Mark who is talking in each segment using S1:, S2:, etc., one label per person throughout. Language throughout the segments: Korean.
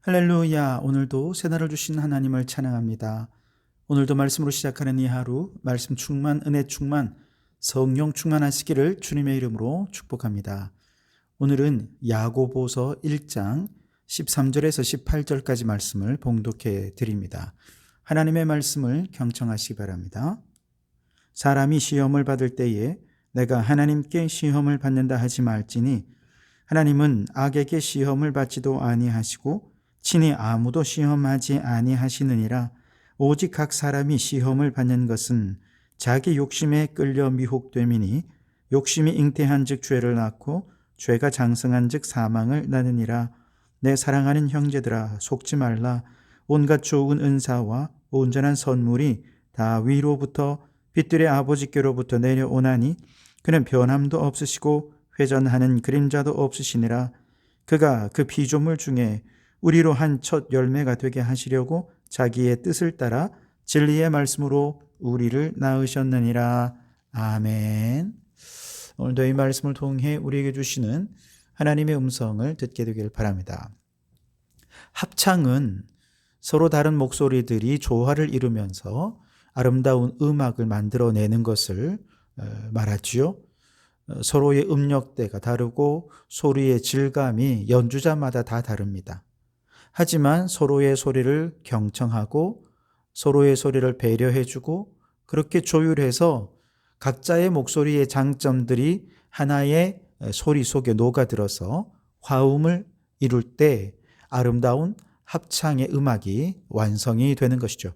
S1: 할렐루야. 오늘도 새날을 주신 하나님을 찬양합니다. 오늘도 말씀으로 시작하는 이 하루 말씀 충만, 은혜 충만, 성령 충만하시기를 주님의 이름으로 축복합니다. 오늘은 야고보서 1장 13절에서 18절까지 말씀을 봉독해 드립니다. 하나님의 말씀을 경청하시기 바랍니다. 사람이 시험을 받을 때에 내가 하나님께 시험을 받는다 하지 말지니 하나님은 악에게 시험을 받지도 아니하시고 친히 아무도 시험하지 아니하시느니라. 오직 각 사람이 시험을 받는 것은 자기 욕심에 끌려 미혹됨이니 욕심이 잉태한즉 죄를 낳고 죄가 장성한즉 사망을 낳느니라. 내 사랑하는 형제들아, 속지 말라. 온갖 좋은 은사와 온전한 선물이 다 위로부터 빛들의 아버지께로부터 내려오나니 그는 변함도 없으시고 회전하는 그림자도 없으시니라. 그가 그 피조물 중에 우리로 한 첫 열매가 되게 하시려고 자기의 뜻을 따라 진리의 말씀으로 우리를 낳으셨느니라. 아멘. 오늘도 이 말씀을 통해 우리에게 주시는 하나님의 음성을 듣게 되길 바랍니다. 합창은 서로 다른 목소리들이 조화를 이루면서 아름다운 음악을 만들어내는 것을 말하지요. 서로의 음역대가 다르고 소리의 질감이 연주자마다 다 다릅니다. 하지만 서로의 소리를 경청하고 서로의 소리를 배려해주고 그렇게 조율해서 각자의 목소리의 장점들이 하나의 소리 속에 녹아들어서 화음을 이룰 때 아름다운 합창의 음악이 완성이 되는 것이죠.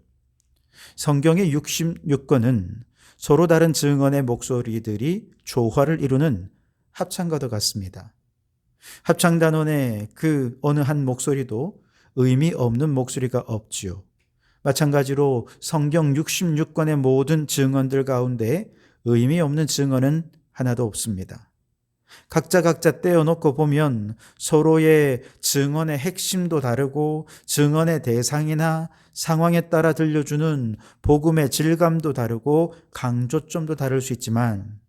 S1: 성경의 66권은 서로 다른 증언의 목소리들이 조화를 이루는 합창과도 같습니다. 합창단원의 그 어느 한 목소리도 의미 없는 목소리가 없지요. 마찬가지로 성경 66권의 모든 증언들 가운데 의미 없는 증언은 하나도 없습니다. 각자 떼어놓고 보면 서로의 증언의 핵심도 다르고 증언의 대상이나 상황에 따라 들려주는 복음의 질감도 다르고 강조점도 다를 수 있지만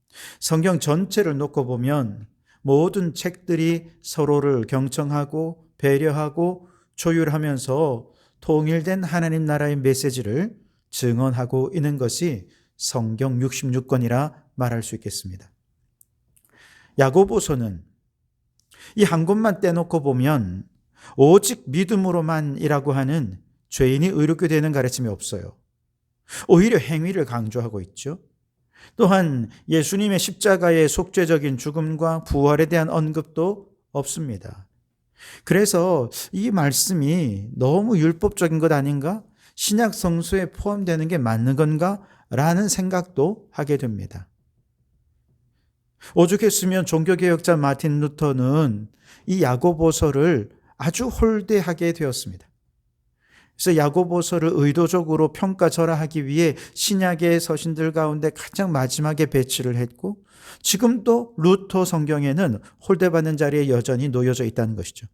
S1: 성경 전체를 놓고 보면 모든 책들이 서로를 경청하고 배려하고 조율하면서 통일된 하나님 나라의 메시지를 증언하고 있는 것이 성경 66권이라 말할 수 있겠습니다. 야고보서는 이 한 곳만 떼놓고 보면 오직 믿음으로만이라고 하는 죄인이 의롭게 되는 가르침이 없어요. 오히려 행위를 강조하고 있죠. 또한 예수님의 십자가의 속죄적인 죽음과 부활에 대한 언급도 없습니다. 그래서 이 말씀이 너무 율법적인 것 아닌가? 신약 성서에 포함되는 게 맞는 건가? 라는 생각도 하게 됩니다. 오죽했으면 종교개혁자 마틴 루터는 이 야고보서를 아주 홀대하게 되었습니다. 그래서 야고보서를 의도적으로 평가절하하기 위해 신약의 서신들 가운데 가장 마지막에 배치를 했고 지금도 루터 성경에는 홀대받는 자리에 여전히 놓여져 있다는 것이죠.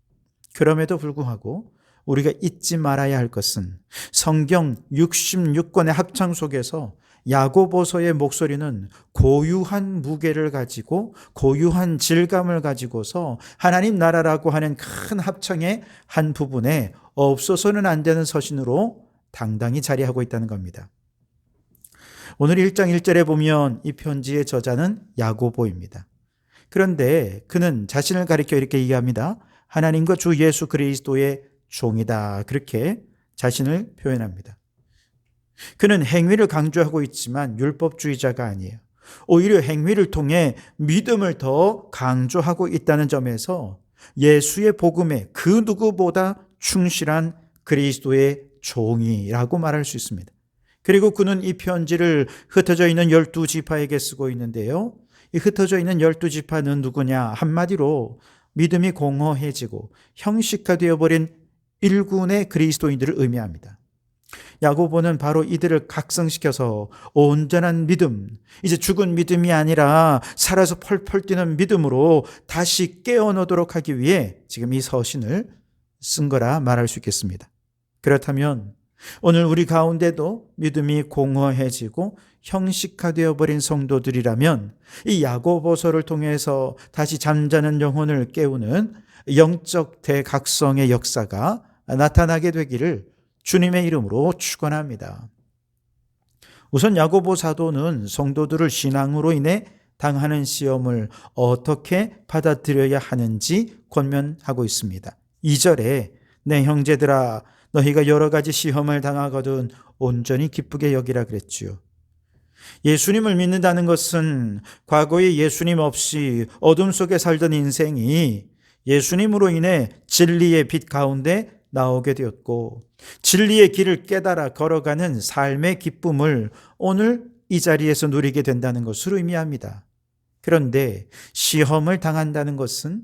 S1: 그럼에도 불구하고 우리가 잊지 말아야 할 것은 성경 66권의 합창 속에서 야고보서의 목소리는 고유한 무게를 가지고 고유한 질감을 가지고서 하나님 나라라고 하는 큰 합창의 한 부분에 없어서는 안 되는 서신으로 당당히 자리하고 있다는 겁니다. 오늘 1장 1절에 보면 이 편지의 저자는 야고보입니다. 그런데 그는 자신을 가리켜 이렇게 얘기합니다. 하나님과 주 예수 그리스도의 종이다. 그렇게 자신을 표현합니다. 그는 행위를 강조하고 있지만 율법주의자가 아니에요. 오히려 행위를 통해 믿음을 더 강조하고 있다는 점에서 예수의 복음에 그 누구보다 충실한 그리스도의 종이라고 말할 수 있습니다. 그리고 그는 이 편지를 흩어져 있는 12지파에게 쓰고 있는데요. 이 흩어져 있는 12지파는 누구냐? 한마디로 믿음이 공허해지고 형식화되어 버린 일군의 그리스도인들을 의미합니다. 야고보는 바로 이들을 각성시켜서 온전한 믿음, 이제 죽은 믿음이 아니라 살아서 펄펄 뛰는 믿음으로 다시 깨어나도록 하기 위해 지금 이 서신을 쓴 거라 말할 수 있겠습니다. 그렇다면 오늘 우리 가운데도 믿음이 공허해지고 형식화되어 버린 성도들이라면 이 야고보서를 통해서 다시 잠자는 영혼을 깨우는 영적 대각성의 역사가 나타나게 되기를 주님의 이름으로 축원합니다. 우선 야고보 사도는 성도들을 신앙으로 인해 당하는 시험을 어떻게 받아들여야 하는지 권면하고 있습니다. 2절에 내 형제들아 너희가 여러 가지 시험을 당하거든 온전히 기쁘게 여기라 그랬지요. 예수님을 믿는다는 것은 과거에 예수님 없이 어둠 속에 살던 인생이 예수님으로 인해 진리의 빛 가운데 나오게 되었고 진리의 길을 깨달아 걸어가는 삶의 기쁨을 오늘 이 자리에서 누리게 된다는 것을 의미합니다. 그런데 시험을 당한다는 것은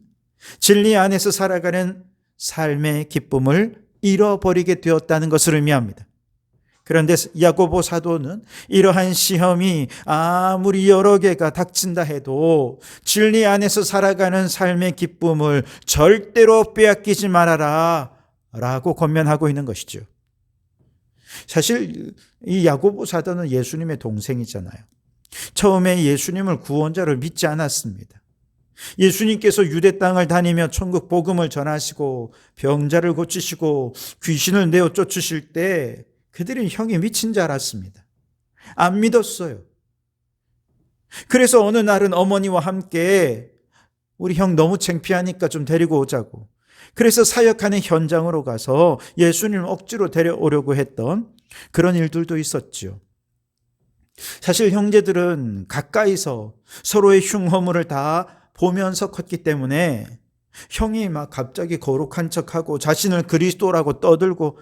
S1: 진리 안에서 살아가는 삶의 기쁨을 잃어버리게 되었다는 것을 의미합니다. 그런데 야고보 사도는 이러한 시험이 아무리 여러 개가 닥친다 해도 진리 안에서 살아가는 삶의 기쁨을 절대로 빼앗기지 말아라 라고 권면하고 있는 것이죠. 사실 이 야고보 사도는 예수님의 동생이잖아요. 처음에 예수님을 구원자로 믿지 않았습니다. 예수님께서 유대 땅을 다니며 천국 복음을 전하시고 병자를 고치시고 귀신을 내어 쫓으실 때 그들은 형이 미친 줄 알았습니다. 안 믿었어요. 그래서 어느 날은 어머니와 함께 우리 형 너무 창피하니까 좀 데리고 오자고. 그래서 사역하는 현장으로 가서 예수님을 억지로 데려오려고 했던 그런 일들도 있었죠. 사실 형제들은 가까이서 서로의 흉허물을 다 보면서 컸기 때문에 형이 막 갑자기 거룩한 척하고 자신을 그리스도라고 떠들고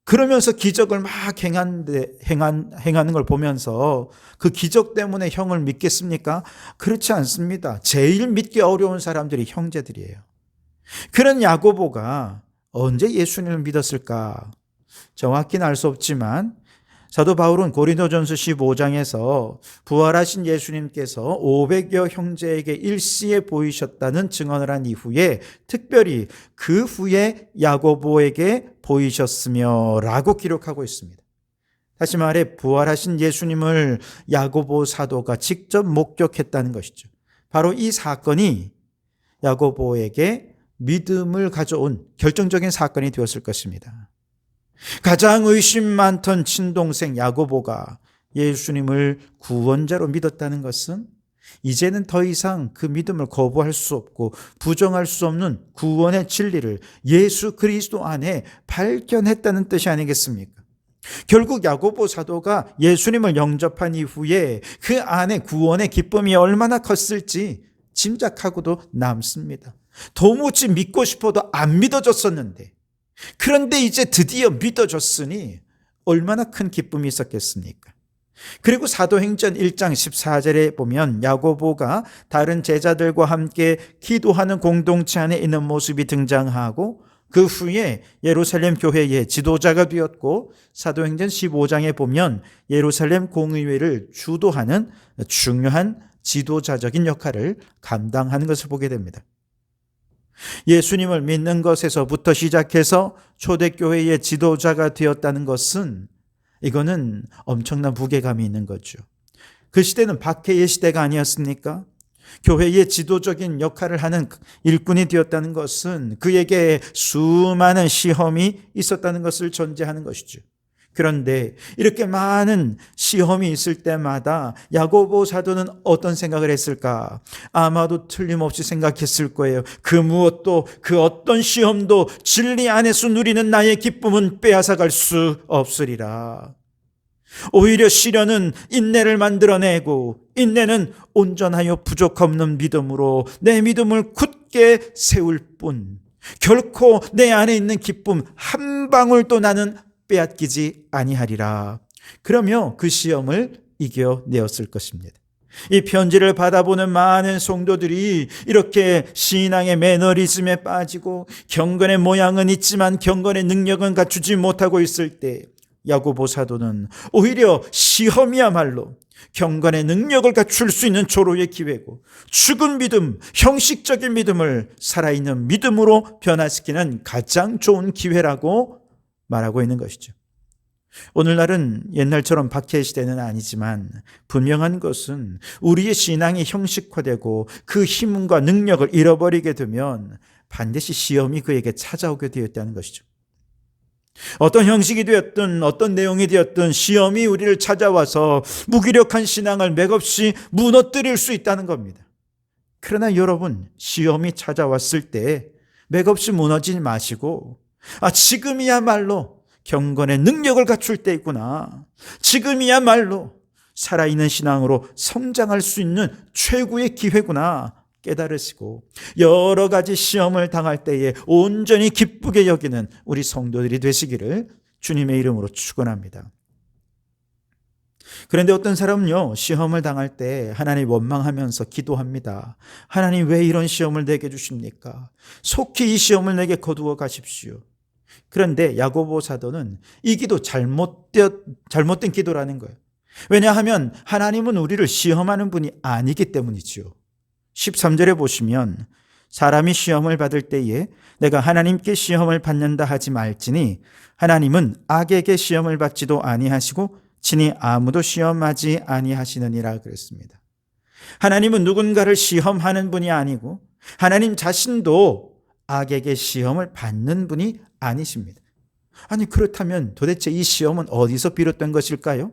S1: 그러면서 기적을 막 행하는 걸 보면서 그 기적 때문에 형을 믿겠습니까? 그렇지 않습니다. 제일 믿기 어려운 사람들이 형제들이에요. 그런 야고보가 언제 예수님을 믿었을까? 정확히는 알 수 없지만 사도 바울은 고린도전서 15장에서 부활하신 예수님께서 500여 형제에게 일시에 보이셨다는 증언을 한 이후에 특별히 그 후에 야고보에게 보이셨으며 라고 기록하고 있습니다. 다시 말해 부활하신 예수님을 야고보 사도가 직접 목격했다는 것이죠. 바로 이 사건이 야고보에게 믿음을 가져온 결정적인 사건이 되었을 것입니다. 가장 의심 많던 친동생 야고보가 예수님을 구원자로 믿었다는 것은 이제는 더 이상 그 믿음을 거부할 수 없고 부정할 수 없는 구원의 진리를 예수 그리스도 안에 발견했다는 뜻이 아니겠습니까? 결국 야고보 사도가 예수님을 영접한 이후에 그 안에 구원의 기쁨이 얼마나 컸을지 짐작하고도 남습니다. 도무지 믿고 싶어도 안 믿어졌었는데 그런데 이제 드디어 믿어졌으니 얼마나 큰 기쁨이 있었겠습니까? 그리고 사도행전 1장 14절에 보면 야고보가 다른 제자들과 함께 기도하는 공동체 안에 있는 모습이 등장하고 그 후에 예루살렘 교회의 지도자가 되었고 사도행전 15장에 보면 예루살렘 공의회를 주도하는 중요한 지도자적인 역할을 감당하는 것을 보게 됩니다. 예수님을 믿는 것에서부터 시작해서 초대교회의 지도자가 되었다는 것은 이거는 엄청난 무게감이 있는 거죠. 그 시대는 박해의 시대가 아니었습니까? 교회의 지도적인 역할을 하는 일꾼이 되었다는 것은 그에게 수많은 시험이 있었다는 것을 전제하는 것이죠. 그런데 이렇게 많은 시험이 있을 때마다 야고보 사도는 어떤 생각을 했을까? 아마도 틀림없이 생각했을 거예요. 그 무엇도 그 어떤 시험도 진리 안에서 누리는 나의 기쁨은 빼앗아갈 수 없으리라. 오히려 시련은 인내를 만들어내고 인내는 온전하여 부족 없는 믿음으로 내 믿음을 굳게 세울 뿐 결코 내 안에 있는 기쁨 한 방울도 나는 빼앗기지 아니하리라. 그러며 그 시험을 이겨내었을 것입니다. 이 편지를 받아보는 많은 성도들이 이렇게 신앙의 매너리즘에 빠지고 경건의 모양은 있지만 경건의 능력은 갖추지 못하고 있을 때 야고보 사도는 오히려 시험이야말로 경건의 능력을 갖출 수 있는 조로의 기회고 죽은 믿음, 형식적인 믿음을 살아있는 믿음으로 변화시키는 가장 좋은 기회라고 말하고 있는 것이죠. 오늘날은 옛날처럼 박해 시대는 아니지만 분명한 것은 우리의 신앙이 형식화되고 그 힘과 능력을 잃어버리게 되면 반드시 시험이 그에게 찾아오게 되었다는 것이죠. 어떤 형식이 되었든 어떤 내용이 되었든 시험이 우리를 찾아와서 무기력한 신앙을 맥없이 무너뜨릴 수 있다는 겁니다. 그러나 여러분, 시험이 찾아왔을 때 맥없이 무너지지 마시고, 지금이야말로 경건의 능력을 갖출 때이구나, 지금이야말로 살아있는 신앙으로 성장할 수 있는 최고의 기회구나 깨달으시고, 여러 가지 시험을 당할 때에 온전히 기쁘게 여기는 우리 성도들이 되시기를 주님의 이름으로 축원합니다. 그런데 어떤 사람은요, 시험을 당할 때 하나님 원망하면서 기도합니다. 하나님, 왜 이런 시험을 내게 주십니까? 속히 이 시험을 내게 거두어 가십시오. 그런데 야고보 사도는 이 기도 잘못된 기도라는 거예요. 왜냐하면 하나님은 우리를 시험하는 분이 아니기 때문이지요. 13절에 보시면, 사람이 시험을 받을 때에 내가 하나님께 시험을 받는다 하지 말지니 하나님은 악에게 시험을 받지도 아니하시고 친히 아무도 시험하지 아니하시느니라 그랬습니다. 하나님은 누군가를 시험하는 분이 아니고 하나님 자신도 악에게 시험을 받는 분이 아니십니다. 그렇다면 도대체 이 시험은 어디서 비롯된 것일까요?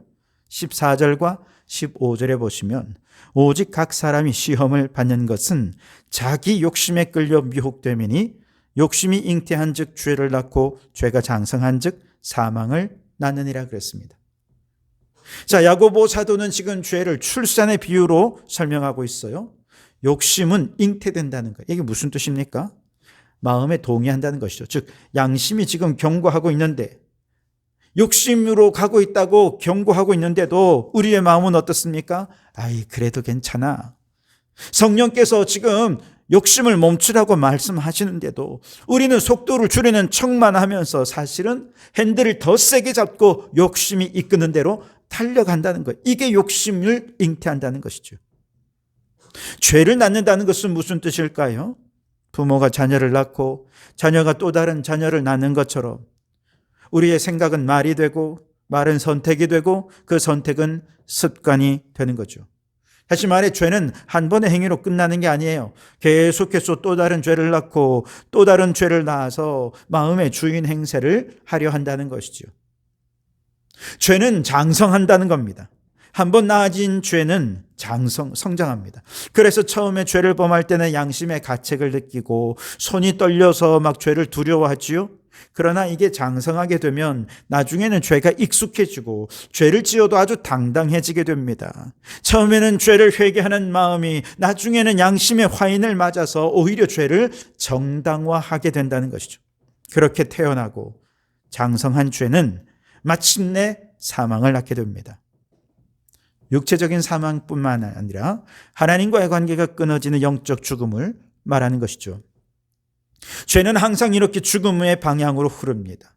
S1: 14절과 15절에 보시면, 오직 각 사람이 시험을 받는 것은 자기 욕심에 끌려 미혹됨이니 욕심이 잉태한 즉 죄를 낳고 죄가 장성한 즉 사망을 낳느니라 그랬습니다. 야고보 사도는 지금 죄를 출산의 비유로 설명하고 있어요. 욕심은 잉태된다는 거예요. 이게 무슨 뜻입니까? 마음에 동의한다는 것이죠. 즉, 양심이 지금 경고하고 있는데, 욕심으로 가고 있다고 경고하고 있는데도 우리의 마음은 어떻습니까? 그래도 괜찮아. 성령께서 지금 욕심을 멈추라고 말씀하시는데도 우리는 속도를 줄이는 척만 하면서 사실은 핸들을 더 세게 잡고 욕심이 이끄는 대로 달려간다는 거예요. 이게 욕심을 잉태한다는 것이죠. 죄를 낳는다는 것은 무슨 뜻일까요? 부모가 자녀를 낳고 자녀가 또 다른 자녀를 낳는 것처럼 우리의 생각은 말이 되고 말은 선택이 되고 그 선택은 습관이 되는 거죠. 다시 말해, 죄는 한 번의 행위로 끝나는 게 아니에요. 계속해서 또 다른 죄를 낳고 또 다른 죄를 낳아서 마음의 주인 행세를 하려 한다는 것이죠. 죄는 장성한다는 겁니다. 한번 나아진 죄는 성장합니다. 그래서 처음에 죄를 범할 때는 양심의 가책을 느끼고 손이 떨려서 막 죄를 두려워하지요. 그러나 이게 장성하게 되면 나중에는 죄가 익숙해지고 죄를 지어도 아주 당당해지게 됩니다. 처음에는 죄를 회개하는 마음이 나중에는 양심의 화인을 맞아서 오히려 죄를 정당화하게 된다는 것이죠. 그렇게 태어나고 장성한 죄는 마침내 사망을 낳게 됩니다. 육체적인 사망뿐만 아니라 하나님과의 관계가 끊어지는 영적 죽음을 말하는 것이죠. 죄는 항상 이렇게 죽음의 방향으로 흐릅니다.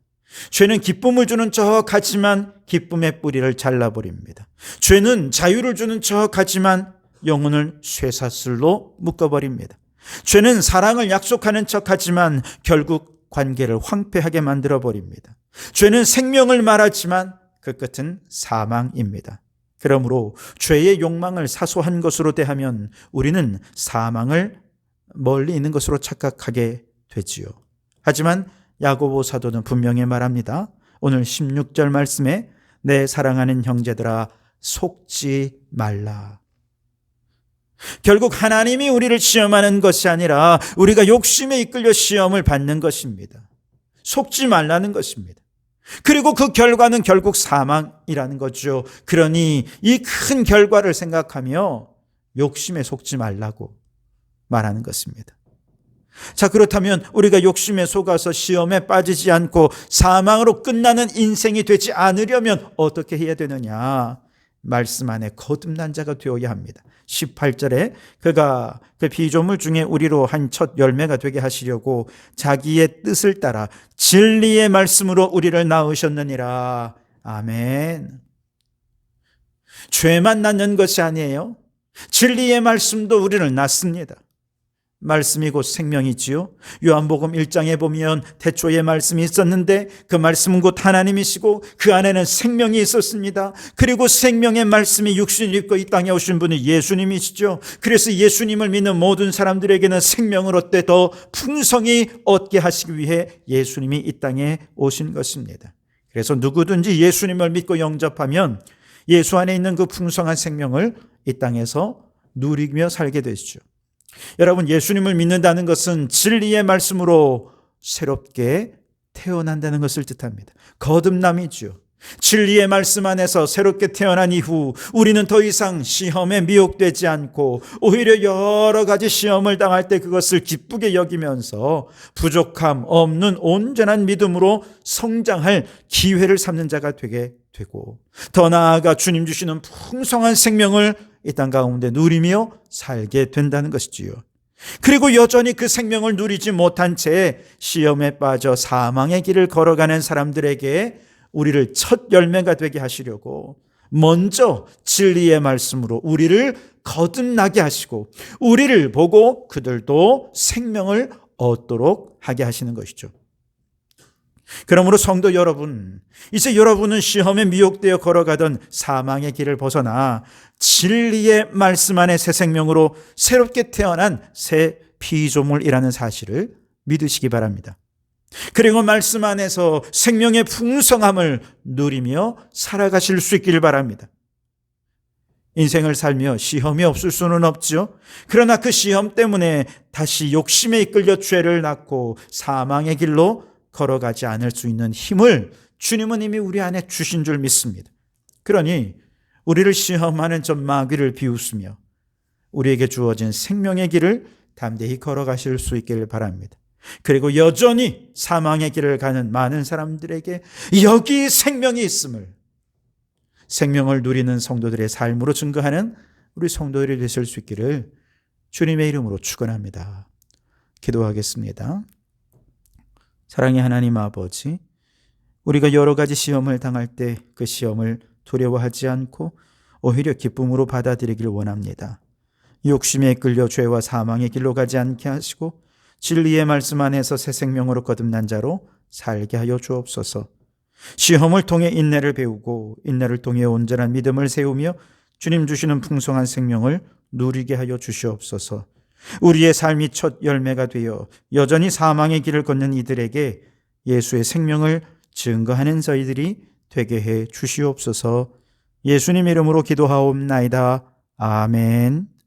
S1: 죄는 기쁨을 주는 척하지만 기쁨의 뿌리를 잘라버립니다. 죄는 자유를 주는 척하지만 영혼을 쇠사슬로 묶어버립니다. 죄는 사랑을 약속하는 척하지만 결국 관계를 황폐하게 만들어버립니다. 죄는 생명을 말하지만 그 끝은 사망입니다. 그러므로 죄의 욕망을 사소한 것으로 대하면 우리는 사망을 멀리 있는 것으로 착각하게 되지요. 하지만 야고보 사도는 분명히 말합니다. 오늘 16절 말씀에 내 사랑하는 형제들아 속지 말라. 결국 하나님이 우리를 시험하는 것이 아니라 우리가 욕심에 이끌려 시험을 받는 것입니다. 속지 말라는 것입니다. 그리고 그 결과는 결국 사망이라는 거죠. 그러니 이 큰 결과를 생각하며 욕심에 속지 말라고 말하는 것입니다. 그렇다면 우리가 욕심에 속아서 시험에 빠지지 않고 사망으로 끝나는 인생이 되지 않으려면 어떻게 해야 되느냐? 말씀 안에 거듭난 자가 되어야 합니다. 18절에 그가 그 피조물 중에 우리로 한 첫 열매가 되게 하시려고 자기의 뜻을 따라 진리의 말씀으로 우리를 낳으셨느니라. 아멘. 죄만 낳는 것이 아니에요. 진리의 말씀도 우리를 낳습니다. 말씀이 곧 생명이지요. 요한복음 1장에 보면 태초에 말씀이 있었는데 그 말씀은 곧 하나님이시고 그 안에는 생명이 있었습니다. 그리고 생명의 말씀이 육신을 입고 이 땅에 오신 분이 예수님이시죠. 그래서 예수님을 믿는 모든 사람들에게는 생명을 얻되 더 풍성히 얻게 하시기 위해 예수님이 이 땅에 오신 것입니다. 그래서 누구든지 예수님을 믿고 영접하면 예수 안에 있는 그 풍성한 생명을 이 땅에서 누리며 살게 되시죠. 여러분, 예수님을 믿는다는 것은 진리의 말씀으로 새롭게 태어난다는 것을 뜻합니다. 거듭남이죠. 진리의 말씀 안에서 새롭게 태어난 이후 우리는 더 이상 시험에 미혹되지 않고 오히려 여러 가지 시험을 당할 때 그것을 기쁘게 여기면서 부족함 없는 온전한 믿음으로 성장할 기회를 삼는 자가 되게 되고, 더 나아가 주님 주시는 풍성한 생명을 이 땅 가운데 누리며 살게 된다는 것이지요. 그리고 여전히 그 생명을 누리지 못한 채 시험에 빠져 사망의 길을 걸어가는 사람들에게 우리를 첫 열매가 되게 하시려고 먼저 진리의 말씀으로 우리를 거듭나게 하시고 우리를 보고 그들도 생명을 얻도록 하게 하시는 것이죠. 그러므로 성도 여러분, 이제 여러분은 시험에 미혹되어 걸어가던 사망의 길을 벗어나 진리의 말씀 안에 새 생명으로 새롭게 태어난 새 피조물이라는 사실을 믿으시기 바랍니다. 그리고 말씀 안에서 생명의 풍성함을 누리며 살아가실 수 있기를 바랍니다. 인생을 살며 시험이 없을 수는 없죠. 그러나 그 시험 때문에 다시 욕심에 이끌려 죄를 낳고 사망의 길로 걸어가지 않을 수 있는 힘을 주님은 이미 우리 안에 주신 줄 믿습니다. 그러니 우리를 시험하는 저 마귀를 비웃으며 우리에게 주어진 생명의 길을 담대히 걸어가실 수 있기를 바랍니다. 그리고 여전히 사망의 길을 가는 많은 사람들에게 여기 생명이 있음을, 생명을 누리는 성도들의 삶으로 증거하는 우리 성도들이 되실 수 있기를 주님의 이름으로 축원합니다. 기도하겠습니다. 사랑의 하나님 아버지, 우리가 여러 가지 시험을 당할 때 그 시험을 두려워하지 않고 오히려 기쁨으로 받아들이길 원합니다. 욕심에 끌려 죄와 사망의 길로 가지 않게 하시고 진리의 말씀 안에서 새 생명으로 거듭난 자로 살게 하여 주옵소서. 시험을 통해 인내를 배우고 인내를 통해 온전한 믿음을 세우며 주님 주시는 풍성한 생명을 누리게 하여 주시옵소서. 우리의 삶이 첫 열매가 되어 여전히 사망의 길을 걷는 이들에게 예수의 생명을 증거하는 저희들이 되게 해 주시옵소서. 예수님 이름으로 기도하옵나이다. 아멘.